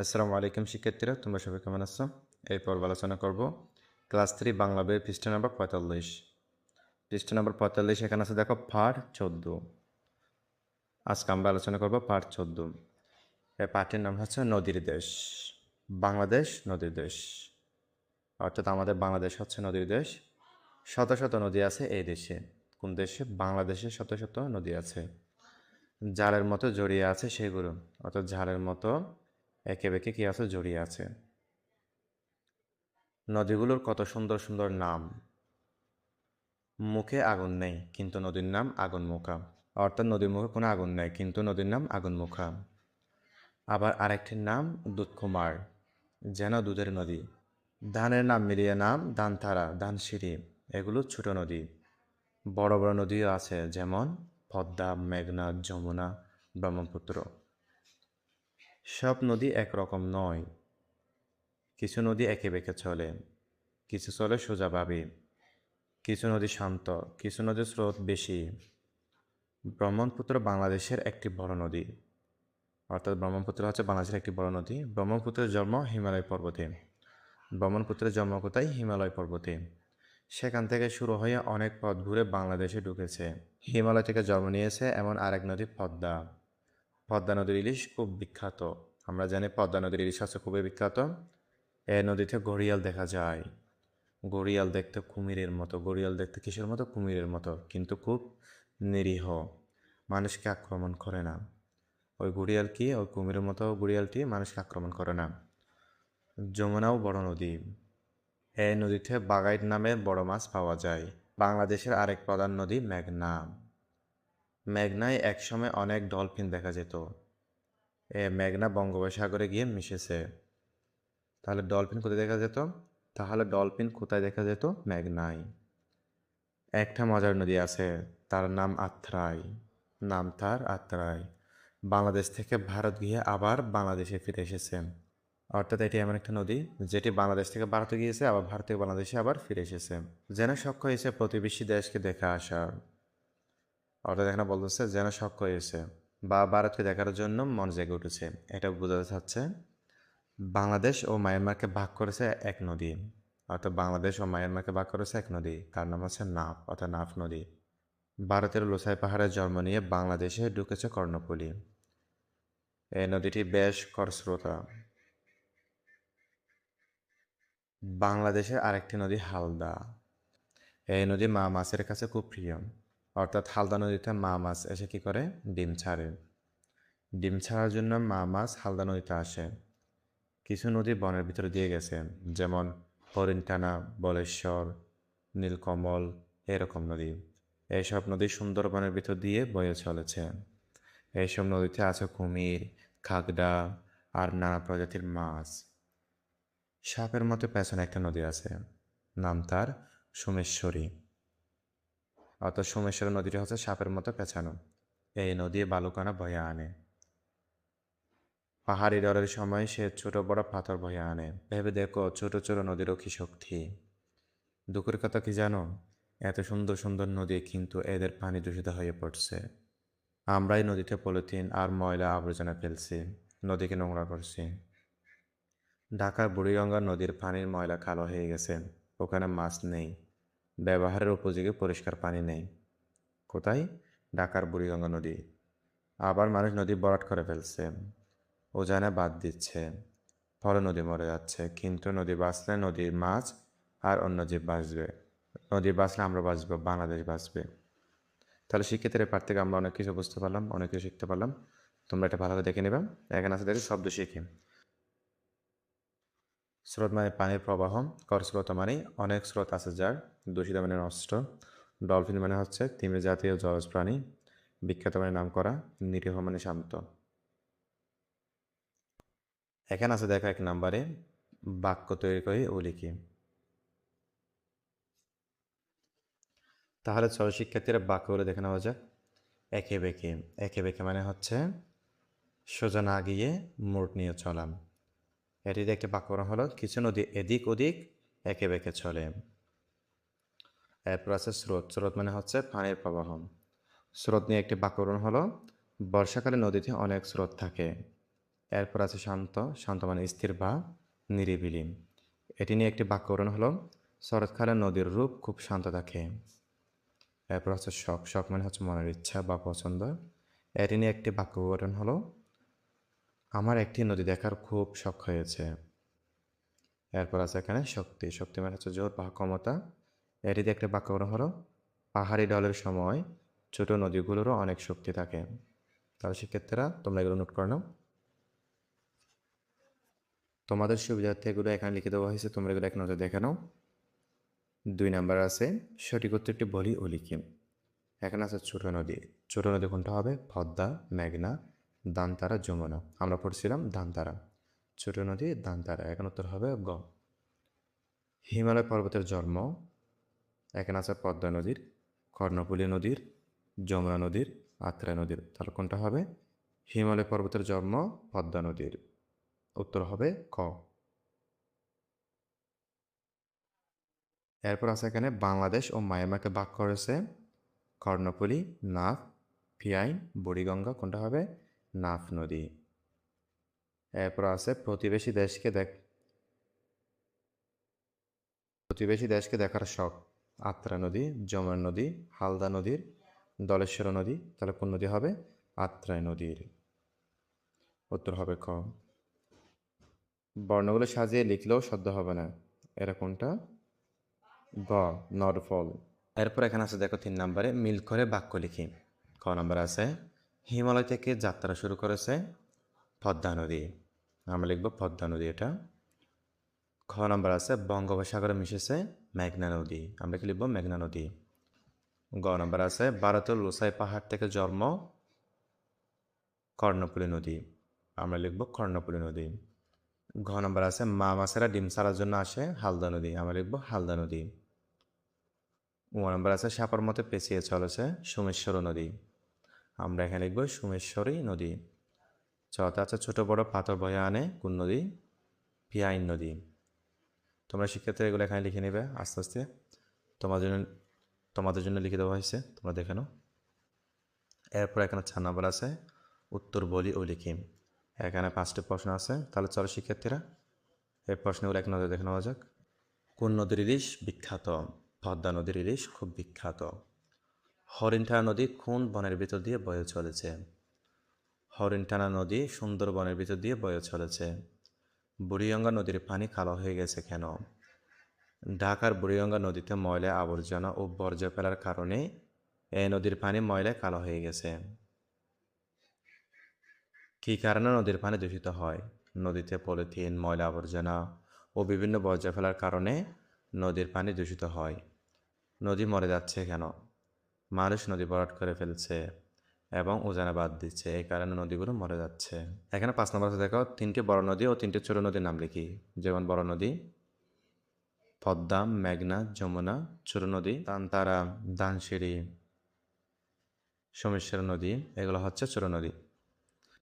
আসসালামু আলাইকুম শিক্ষার্থীরা, তোমরা সবাই কেমন আছো? এই পর্ব আলোচনা করব ক্লাস 3 বাংলা বইয়ের পৃষ্ঠা নম্বর 45। পৃষ্ঠা নম্বর 45 এখানে আছে, দেখো পাঠ 14। আজকে আমরা আলোচনা করব পাঠ 14। এই পাঠের নাম হচ্ছে নদীর দেশ। বাংলাদেশ নদীর দেশ, অর্থাৎ আমাদের বাংলাদেশ হচ্ছে নদীর দেশ। শত শত নদী আছে এই দেশে। কোন দেশে? বাংলাদেশে শত শত নদী আছে। জালের মতো জড়িয়ে আছে সেগুলো, অর্থাৎ ঝালের মতো একে বেঁকে কি আছে? জড়িয়ে আছে। নদীগুলোর কত সুন্দর সুন্দর নাম। মুখে আগুন নেই কিন্তু নদীর নাম আগুন মুখা, অর্থাৎ নদীর মুখে কোনো আগুন নেই কিন্তু নদীর নাম আগুন মুখা। আবার আরেকটির নাম দুধকুমার, যেন দুধের নদী। ধানের নাম মিলিয়ে নাম ধানথারা, ধানসিঁড়ি, এগুলো ছোট নদী। বড় বড় নদীও আছে, যেমন পদ্মা, মেঘনা, যমুনা, ব্রহ্মপুত্র। সব নদী একরকম নয়। কিছু নদী এঁকে বেঁকে চলে, কিছু চলে সোজাভাবে। কিছু নদী শান্ত, কিছু নদীর স্রোত বেশি। ব্রহ্মপুত্র বাংলাদেশের একটি বড় নদী, অর্থাৎ ব্রহ্মপুত্র হচ্ছে বাংলাদেশের একটি বড় নদী। ব্রহ্মপুত্রের জন্ম হিমালয় পর্বতে। ব্রহ্মপুত্রের জন্ম কোথায়? হিমালয় পর্বতে। সেখান থেকে শুরু হয়ে অনেক পথ ঘুরে বাংলাদেশে ঢুকেছে। হিমালয় থেকে জন্ম নিয়েছে এমন আরেক নদী পদ্মা। পদ্মা নদীর ইলিশ খুব বিখ্যাত। আমরা জানি পদ্মা নদীর ইলিশ হচ্ছে খুবই বিখ্যাত। এই নদীতে ঘড়িয়াল দেখা যায়। ঘড়িয়াল দেখতে কুমিরের মতো। ঘড়িয়াল দেখতে কিসের মতো? কুমিরের মতো, কিন্তু খুব নিরীহ, মানুষকে আক্রমণ করে না। ওই ঘড়িয়াল কি? ওই কুমিরের মতো ঘড়িয়ালটি মানুষকে আক্রমণ করে না। যমুনাও বড় নদী। এই নদীতে বাগাইট নামে বড় মাছ পাওয়া যায়। বাংলাদেশের আরেক প্রধান নদী মেঘনা। মেঘনায় একসময় অনেক ডলফিন দেখা যেত। মেঘনা বঙ্গোপসাগরে গিয়ে মিশেছে। তাহলে ডলফিন কোথায় দেখা যেত? মেঘনায়। একটা মজার নদী আছে, তার নাম আত্রাই। আত্রাই। বাংলাদেশ থেকে ভারত গিয়ে আবার বাংলাদেশে ফিরে এসেছে। অর্থাৎ এটি এমন একটা নদী যেটি বাংলাদেশ থেকে ভারতে গিয়েছে, আবার ভারত থেকে বাংলাদেশে আবার ফিরে এসেছে। যেন শখ হয়েছে প্রতিবেশী দেশকে দেখে আসার। অর্থাৎ এখানে বলতেছে যেন শখ হয়েছে বা ভারতকে দেখার জন্য মন জেগে উঠেছে, এটা বোঝাতে চাচ্ছে। বাংলাদেশ ও মায়ানমারকে ভাগ করেছে এক নদী। অর্থাৎ বাংলাদেশ ও মায়ানমারকে ভাগ করেছে এক নদী, তার নাম হচ্ছে নাফ, অর্থাৎ নাফ নদী। ভারতের লোসাই পাহাড়ে জন্ম নিয়ে বাংলাদেশে ঢুকেছে কর্ণফুলী। এই নদীটি বেশ খরস্রোতা। বাংলাদেশের আরেকটি নদী হালদা। এই নদী মা মাছের কাছে খুব প্রিয়। অর্থাৎ হালদা নদীতে মা মাছ এসে কি করে? ডিম ছাড়ে। ডিম ছাড়ার জন্য মা মাছ হালদা নদীতে আসে। কিছু নদী বনের ভিতর দিয়ে গেছে, যেমন হরিণটানা, বলেশ্বর, নীলকমল, এরকম নদী। এইসব নদী সুন্দরবনের ভিতর দিয়ে বয়ে চলেছে। এইসব নদীতে আছে কুমির, খাগড়া আর নানা প্রজাতির মাছ। সাপের মতো পেছনে একটা নদী আছে, নাম তার সোমেশ্বরী। অর্থাৎ সোমেশ্বরী নদীটি হচ্ছে সাপের মতো পেছানো। এই নদী বালুকানা বয়ে আনে। পাহাড়ি ঢলের সময় সে ছোট বড় পাথর বয়ে আনে। ভেবে দেখো, ছোট ছোট নদীরও কি শক্তি। দুঃখের কথা কি জানো? এত সুন্দর সুন্দর নদী, কিন্তু এদের পানি দূষিত হয়ে পড়ছে। আমরাই নদীতে পলিথিন আর ময়লা আবর্জনা ফেলছি, নদীকে নোংরা করছি। ঢাকার বুড়িগঙ্গা নদীর পানির ময়লা কালো হয়ে গেছে। ওখানে মাছ নেই, ব্যবহারের উপযোগী পরিষ্কার পানি নেই। কোথায়? ঢাকার বুড়িগঙ্গা নদী। আবার মানুষ নদী ভরাট করে ফেলছে, উজানে বাদ দিচ্ছে, ফলে নদী মরে যাচ্ছে। কিন্তু নদী বাঁচলে নদীর মাছ আর অন্য জীব বাঁচবে। নদী বাঁচলে আমরা বাঁচবো, বাংলাদেশ বাঁচবে। তাহলে শিক্ষার্থীরা পাঠ থেকে আমরা অনেক কিছু বুঝতে পারলাম, অনেক কিছু শিখতে পারলাম। তোমরা এটা ভালোভাবে দেখে নেবে। এখানে আছে দেখি শব্দ শিখি। স্রোত মানে পানির প্রবাহ। খরস্রোত মানে অনেক স্রোত আছে যার। দূষিত মানে নষ্ট। ডলফিন মানে হচ্ছে তিমি জাতীয় জলজ প্রাণী। বিখ্যাত মানে নামকরা। নিরীহ মানে শান্ত। এখানে আছে দেখো 1 নম্বরে, বাক্য তৈরি করে ও লিখি। তাহলে চলো শিক্ষার্থীরা বাক্যগুলো দেখে নেওয়া যাক। একে বেঁকে। একে বেঁকে মানে হচ্ছে সোজা না গিয়ে মোড় নিয়ে চলাম। এটিতে একটি বাক্যরণ হলো, কিছু নদী এদিক ওদিক একে বেঁকে চলে। এরপর আছে স্রোত। স্রোত মানে হচ্ছে পানির প্রবাহ। স্রোত নিয়ে একটি বাক্যরণ হলো, বর্ষাকালে নদীতে অনেক স্রোত থাকে। এরপর আছে শান্ত, শান্ত মানে স্থির বা নিরিবিলি। এটি নিয়ে একটি বাক্য গঠন হলো, শরৎকালে নদীর রূপ খুব শান্ত থাকে। এরপর হচ্ছে শখ, শখ মানে হচ্ছে মনের ইচ্ছা বা পছন্দ। এটি নিয়ে একটি বাক্য গঠন হলো, আমার একটি নদী দেখার খুব শখ হয়েছে। এরপর আছে এখানে শক্তি, শক্তি মানে হচ্ছে জোর বা ক্ষমতা। এটি দিয়ে একটি বাক্য গঠন হলো, পাহাড়ি ঢলের সময় ছোট নদীগুলোরও অনেক শক্তি থাকে। তাহলে শিক্ষার্থীরা তোমরা এগুলো নোট করে নাও। তোমাদের সুবিধার্থে এগুলো এখানে লিখে দেওয়া হয়েছে, তোমরা এগুলো এক নজর দেখে নাও। 2 নাম্বার আছে সঠিক উত্তরটি বলি ও লিখি। এখানে আছে ছোট নদী। ছোট নদী কোনটা হবে? পদ্মা, মেঘনা, দান্তারা, যমুনা। আমরা পড়ছিলাম দান্তারা। ছোট নদী দান্তারা। এখন উত্তর হবে গ। হিমালয় পর্বতের জন্ম। এখানে আছে পদ্মা নদীর, কর্ণফুলী নদীর, যমুনা নদীর, আত্রাই নদীর। তাহলে কোনটা হবে? হিমালয় পর্বতের জন্ম পদ্মা নদীর। উত্তর হবে ক। এরপর আছে এখানে বাংলাদেশ ও মায়ানমারকে ভাগ করেছে কর্ণফুলী, নাফ, ফিয়াইন, বুড়িগঙ্গা। কোনটা হবে? নাফ নদী। এরপর আছে প্রতিবেশী দেশকে দেখার শখ। আত্রা নদী, যমুনা নদী, হালদা নদীর, দলেশ্বর নদী। তাহলে কোন নদী হবে? আত্রাই নদীর। উত্তর হবে খ। বর্ণগুলো সাজিয়ে লিখলেও সদ্য হবে না। এরা কোনটা? গ, নরফল। এরপর এখানে আছে দেখো 3 নম্বরে মিল করে বাক্য লিখি। ক নম্বর আছে হিমালয় থেকে যাত্রা শুরু করেছে পদ্মা নদী। আমরা লিখব পদ্মা নদী এটা। খ নম্বর আছে বঙ্গোপসাগরে মিশেছে মেঘনা নদী। আমরা কি লিখব? মেঘনা নদী। গ নম্বর আছে ভারতের লোসাই পাহাড় থেকে জন্ম কর্ণফুলী নদী। আমরা লিখব কর্ণফুলী নদী। ঘ নম্বর আছে মা মাছেরা ডিম ছাড়ার জন্য আসে হালদা নদী। আমরা লিখব হালদা নদী। ও নম্বর আছে সাপার মতো পেঁচিয়ে চলেছে সোমেশ্বর নদী। আমরা এখানে লিখব সোমেশ্বরী নদী। চতে আছে ছোট বড় পাথর বয়ে আনে কোন নদী? পিয়াইন নদী। তোমরা শিক্ষার্থীরা এগুলো এখানে লিখে নেবে আস্তে আস্তে। তোমাদের জন্য লিখে দেওয়া হয়েছে, তোমরা দেখে নাও। এরপর এখানে 4 নম্বর আছে উত্তর বলি ও লিখি। এখানে 5টি প্রশ্ন আছে। তাহলে চলো শিক্ষার্থীরা এই প্রশ্নগুলো এক নজরে দেখে নেওয়া যাক। কোন নদীর ইলিশ বিখ্যাত? পদ্মা নদীর ইলিশ খুব বিখ্যাত। হরিণটানা নদী কোন বনের ভিতর দিয়ে বয়ে চলেছে? হরিণটানা নদী সুন্দরবনের ভিতর দিয়ে বয়ে চলেছে। বুড়িগঙ্গা নদীর পানি কালো হয়ে গেছে কেন? ঢাকার বুড়িগঙ্গা নদীতে ময়লা আবর্জনা ও বর্জ্য ফেলার কারণে এই নদীর পানি ময়লায় কালো হয়ে গেছে। কী কারণে নদীর পানি দূষিত হয়? নদীতে পলিথিন, ময়লা আবর্জনা ও বিভিন্ন বর্জ্য ফেলার কারণে নদীর পানি দূষিত হয়। নদী মরে যাচ্ছে কেন? মানুষ নদী ভরাট করে ফেলছে এবং উজানে বাদ দিচ্ছে, এই কারণে নদীগুলো মরে যাচ্ছে। এখানে 5 নম্বর দেখো 3টি বড় নদী ও 3টি ছোট নদীর নাম লিখি। যেমন বড় নদী পদ্মা, মেঘনা, যমুনা। ছোট নদী তান্তারা, দানসিঁড়ি, সোমেশ্বর নদী। এগুলো হচ্ছে ছোট নদী।